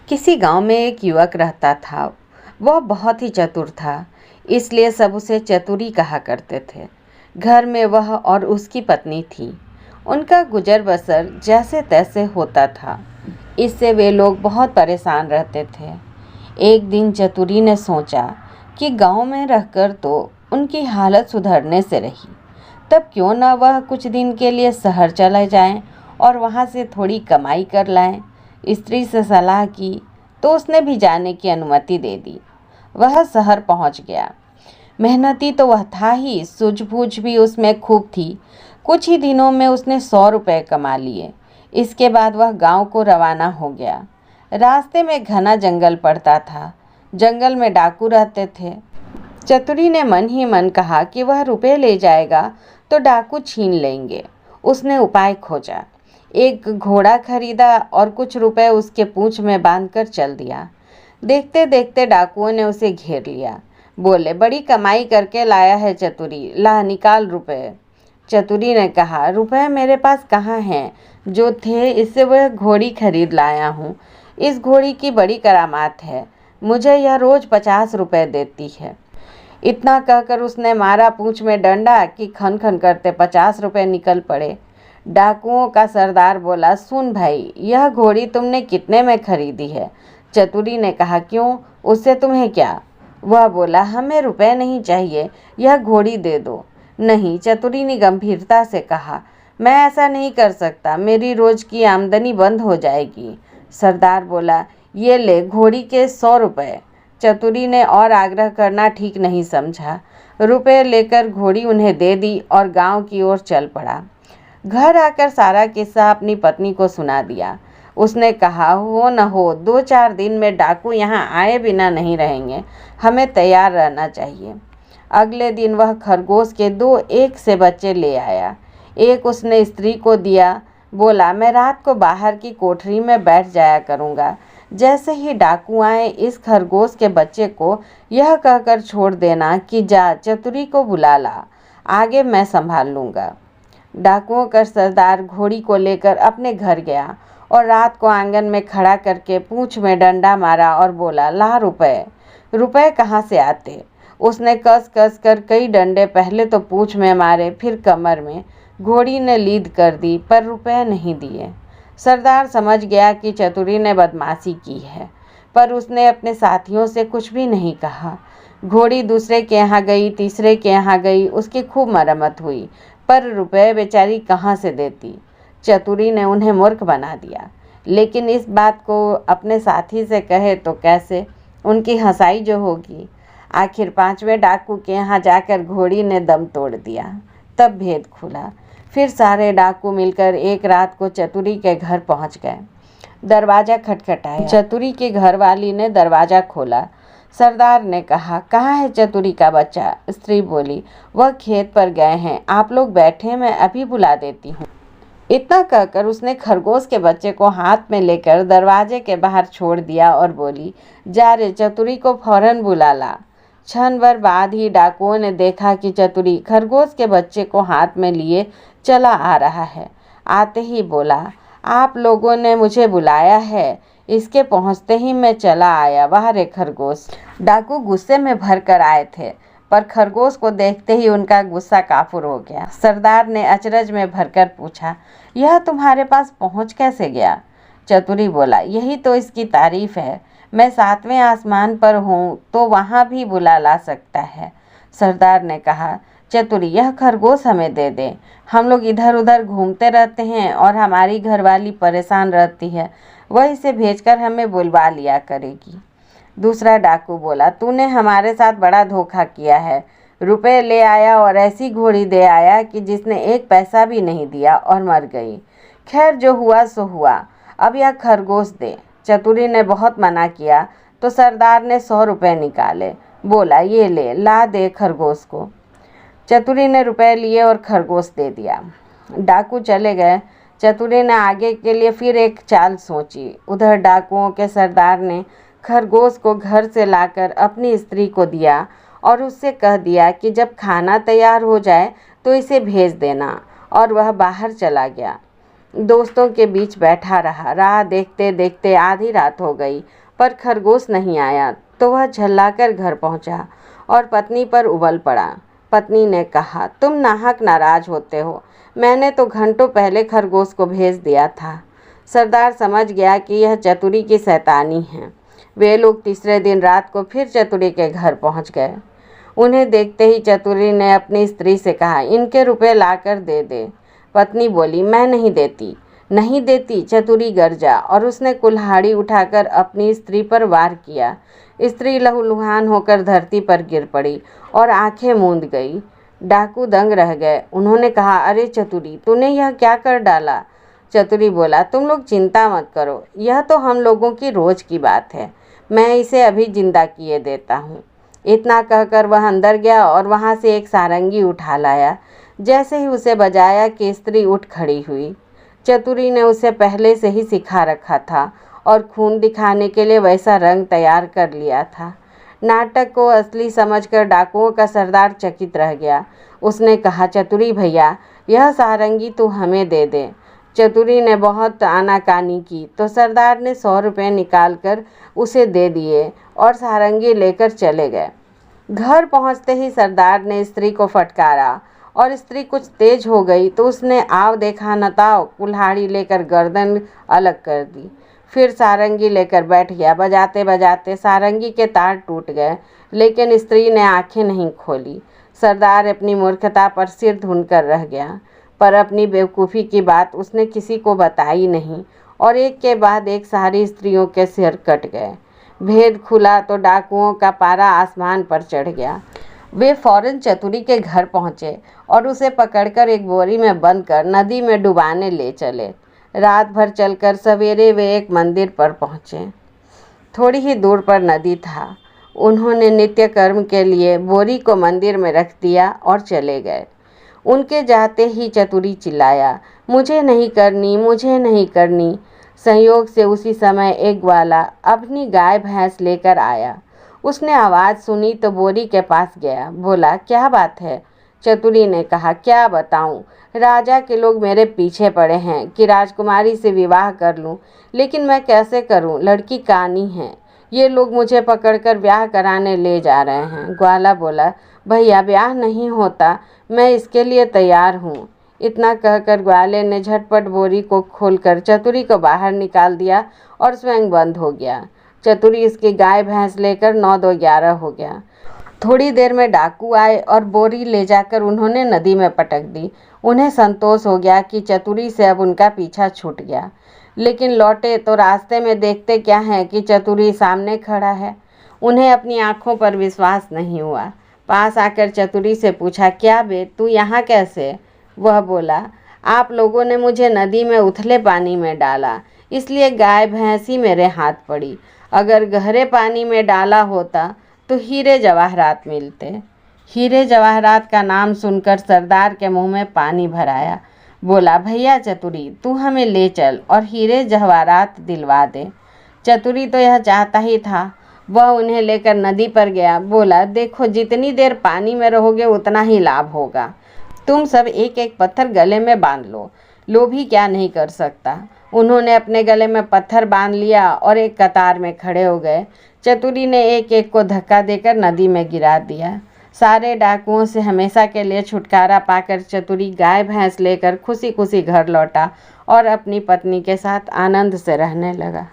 किसी गांव में एक युवक रहता था। वह बहुत ही चतुर था, इसलिए सब उसे चतुरी कहा करते थे। घर में वह और उसकी पत्नी थी। उनका गुजर बसर जैसे तैसे होता था। इससे वे लोग बहुत परेशान रहते थे। एक दिन चतुरी ने सोचा कि गांव में रहकर तो उनकी हालत सुधरने से रही, तब क्यों न वह कुछ दिन के लिए शहर चले जाएं और वहां से थोड़ी कमाई कर लाएं। स्त्री से सलाह की तो उसने भी जाने की अनुमति दे दी। वह शहर पहुंच गया। मेहनती तो वह था ही, सूझबूझ भी उसमें खूब थी। कुछ ही दिनों में उसने 100 रुपये कमा लिए। इसके बाद वह गांव को रवाना हो गया। रास्ते में घना जंगल पड़ता था। जंगल में डाकू रहते थे। चतुरी ने मन ही मन कहा कि वह रुपए ले जाएगा तो डाकू छीन लेंगे। उसने उपाय खोजा। एक घोड़ा खरीदा और कुछ रुपए उसके पूंछ में बांधकर चल दिया। देखते देखते डाकुओं ने उसे घेर लिया। बोले, बड़ी कमाई करके लाया है चतुरी, ला निकाल रुपए। चतुरी ने कहा, रुपए मेरे पास कहाँ हैं? जो थे इससे वह घोड़ी खरीद लाया हूँ। इस घोड़ी की बड़ी करामात है, मुझे यह रोज 50 रुपए देती है। इतना कहकर उसने मारा पूंछ में डंडा कि खन खन करते 50 रुपए निकल पड़े। डाकुओं का सरदार बोला, सुन भाई, यह घोड़ी तुमने कितने में खरीदी है? चतुरी ने कहा, क्यों, उससे तुम्हें क्या? वह बोला, हमें रुपए नहीं चाहिए, यह घोड़ी दे दो। नहीं, चतुरी ने गंभीरता से कहा, मैं ऐसा नहीं कर सकता, मेरी रोज की आमदनी बंद हो जाएगी। सरदार बोला, ये ले घोड़ी के 100 रुपए। चतुरी ने और आग्रह करना ठीक नहीं समझा। रुपए लेकर घोड़ी उन्हें दे दी और गांव की ओर चल पड़ा। घर आकर सारा किस्सा अपनी पत्नी को सुना दिया। उसने कहा, हो न हो 2-4 दिन में डाकू यहाँ आए बिना नहीं रहेंगे, हमें तैयार रहना चाहिए। अगले दिन वह खरगोश के 2 एक से बच्चे ले आया। एक उसने स्त्री को दिया। बोला, मैं रात को बाहर की कोठरी में बैठ जाया करूँगा। जैसे ही डाकू आए, इस खरगोश के बच्चे को यह कहकर छोड़ देना कि जा चतुरी को बुला ला, आगे मैं संभाल लूँगा। डाकुओं का सरदार घोड़ी को लेकर अपने घर गया और रात को आंगन में खड़ा करके पूंछ में डंडा मारा और बोला, ला रुपए। रुपए कहाँ से आते? उसने कस कस कर कई डंडे पहले तो पूंछ में मारे, फिर कमर में। घोड़ी ने लीद कर दी, पर रुपए नहीं दिए। सरदार समझ गया कि चतुरी ने बदमाशी की है, पर उसने अपने साथियों से कुछ भी नहीं कहा। घोड़ी दूसरे के यहाँ गई, तीसरे के यहाँ गई, उसकी खूब मरम्मत हुई, पर रुपए बेचारी कहाँ से देती। चतुरी ने उन्हें मूर्ख बना दिया। लेकिन इस बात को अपने साथी से कहे तो कैसे? उनकी हंसाई जो होगी। आखिर 5वें डाकू के यहाँ जाकर घोड़ी ने दम तोड़ दिया। तब भेद खुला। फिर सारे डाकू मिलकर एक रात को चतुरी के घर पहुँच गए। दरवाज़ा खटखटाया। चतुरी के घरवाली ने दरवाज़ा खोला। सरदार ने कहा, कहाँ है चतुरी का बच्चा? स्त्री बोली, वह खेत पर गए हैं, आप लोग बैठे, मैं अभी बुला देती हूँ। इतना कहकर उसने खरगोश के बच्चे को हाथ में लेकर दरवाजे के बाहर छोड़ दिया और बोली, जा रे, चतुरी को फौरन बुला ला। क्षण भर बाद ही डाकुओं ने देखा कि चतुरी खरगोश के बच्चे को हाथ में लिए चला आ रहा है। आते ही बोला, आप लोगों ने मुझे बुलाया है? इसके पहुंचते ही मैं चला आया। वाह रे खरगोश! डाकू गुस्से में भर कर आए थे, पर खरगोश को देखते ही उनका गुस्सा काफुर हो गया। सरदार ने अचरज में भरकर पूछा, यह तुम्हारे पास पहुंच कैसे गया? चतुरी बोला, यही तो इसकी तारीफ है, मैं 7वें आसमान पर हूँ तो वहाँ भी बुला ला सकता है। सरदार ने कहा, चतुरी, यह खरगोश हमें दे दे, हम लोग इधर उधर घूमते रहते हैं और हमारी घरवाली परेशान रहती है, वह इसे भेजकर हमें बुलवा लिया करेगी। दूसरा डाकू बोला, तूने हमारे साथ बड़ा धोखा किया है, रुपए ले आया और ऐसी घोड़ी दे आया कि जिसने 1 पैसा भी नहीं दिया और मर गई। खैर, जो हुआ सो हुआ, अब यह खरगोश दे। चतुरी ने बहुत मना किया तो सरदार ने 100 रुपये निकाले। बोला, ये ले, ला दे खरगोश को। चतुरी ने रुपए लिए और खरगोश दे दिया। डाकू चले गए। चतुरी ने आगे के लिए फिर एक चाल सोची। उधर डाकुओं के सरदार ने खरगोश को घर से लाकर अपनी स्त्री को दिया और उससे कह दिया कि जब खाना तैयार हो जाए तो इसे भेज देना, और वह बाहर चला गया। दोस्तों के बीच बैठा रहा। राह देखते देखते आधी रात हो गई, पर खरगोश नहीं आया तो वह झल्लाकर घर पहुंचा और पत्नी पर उबल पड़ा। पत्नी ने कहा, तुम नाहक नाराज होते हो, मैंने तो घंटों पहले खरगोश को भेज दिया था। सरदार समझ गया कि यह चतुरी की शैतानी है। वे लोग तीसरे दिन रात को फिर चतुरी के घर पहुंच गए। उन्हें देखते ही चतुरी ने अपनी स्त्री से कहा, इनके रुपए लाकर दे दे। पत्नी बोली, मैं नहीं देती, नहीं देती। चतुरी गरजा और उसने कुल्हाड़ी उठाकर अपनी स्त्री पर वार किया। स्त्री लहूलुहान होकर धरती पर गिर पड़ी और आंखें मूंद गई। डाकू दंग रह गए। उन्होंने कहा, अरे चतुरी, तूने यह क्या कर डाला? चतुरी बोला, तुम लोग चिंता मत करो, यह तो हम लोगों की रोज की बात है, मैं इसे अभी जिंदा किए देता हूँ। इतना कहकर वह अंदर गया और वहाँ से एक सारंगी उठा लाया। जैसे ही उसे बजाया कि स्त्री उठ खड़ी हुई। चतुरी ने उसे पहले से ही सिखा रखा था और खून दिखाने के लिए वैसा रंग तैयार कर लिया था। नाटक को असली समझकर डाकुओं का सरदार चकित रह गया। उसने कहा, चतुरी भैया, यह सारंगी तू हमें दे दे। चतुरी ने बहुत आनाकानी की तो सरदार ने 100 रुपये निकाल कर उसे दे दिए और सारंगी लेकर चले गए। घर पहुंचते ही सरदार ने स्त्री को फटकारा और स्त्री कुछ तेज हो गई तो उसने आव देखा न ताव कुल्हाड़ी लेकर गर्दन अलग कर दी। फिर सारंगी लेकर बैठ गया। बजाते बजाते सारंगी के तार टूट गए, लेकिन स्त्री ने आंखें नहीं खोली। सरदार अपनी मूर्खता पर सिर ढूंढकर रह गया, पर अपनी बेवकूफ़ी की बात उसने किसी को बताई नहीं और एक के बाद एक सारी स्त्रियों के सिर कट गए। भेद खुला तो डाकुओं का पारा आसमान पर चढ़ गया। वे फौरन चतुरी के घर पहुंचे और उसे पकड़कर एक बोरी में बंद कर नदी में डुबाने ले चले। रात भर चलकर सवेरे वे एक मंदिर पर पहुंचे। थोड़ी ही दूर पर नदी था। उन्होंने नित्य कर्म के लिए बोरी को मंदिर में रख दिया और चले गए। उनके जाते ही चतुरी चिल्लाया, मुझे नहीं करनी, मुझे नहीं करनी। संयोग से उसी समय एक ग्वाला अपनी गाय भैंस लेकर आया। उसने आवाज़ सुनी तो बोरी के पास गया। बोला, क्या बात है? चतुरी ने कहा, क्या बताऊं, राजा के लोग मेरे पीछे पड़े हैं कि राजकुमारी से विवाह कर लूं, लेकिन मैं कैसे करूं? लड़की कानी है, ये लोग मुझे पकड़कर ब्याह कराने ले जा रहे हैं। ग्वाला बोला, भैया, ब्याह नहीं होता, मैं इसके लिए तैयार हूँ। इतना कहकर ग्वाले ने झटपट बोरी को खोलकर चतुरी को बाहर निकाल दिया और स्वयं बंद हो गया। चतुरी इसकी गाय भैंस लेकर 9-2-11 हो गया। थोड़ी देर में डाकू आए और बोरी ले जाकर उन्होंने नदी में पटक दी। उन्हें संतोष हो गया कि चतुरी से अब उनका पीछा छूट गया, लेकिन लौटे तो रास्ते में देखते क्या है कि चतुरी सामने खड़ा है। उन्हें अपनी आंखों पर विश्वास नहीं हुआ। पास आकर चतुरी से पूछा, क्या बे, तू यहाँ कैसे? वह बोला, आप लोगों ने मुझे नदी में उथले पानी में डाला, इसलिए गाय भैंस ही मेरे हाथ पड़ी। अगर गहरे पानी में डाला होता तो हीरे जवाहरात मिलते। हीरे जवाहरात का नाम सुनकर सरदार के मुंह में पानी भर आया। बोला, भैया चतुरी, तू हमें ले चल और हीरे जवाहरात दिलवा दे। चतुरी तो यह चाहता ही था। वह उन्हें लेकर नदी पर गया। बोला, देखो, जितनी देर पानी में रहोगे उतना ही लाभ होगा। तुम सब एक एक पत्थर गले में बांध लो, लोभी क्या नहीं कर सकता। उन्होंने अपने गले में पत्थर बांध लिया और एक कतार में खड़े हो गए। चतुरी ने एक एक को धक्का देकर नदी में गिरा दिया। सारे डाकुओं से हमेशा के लिए छुटकारा पाकर चतुरी गाय भैंस लेकर खुशी खुशी घर लौटा और अपनी पत्नी के साथ आनंद से रहने लगा।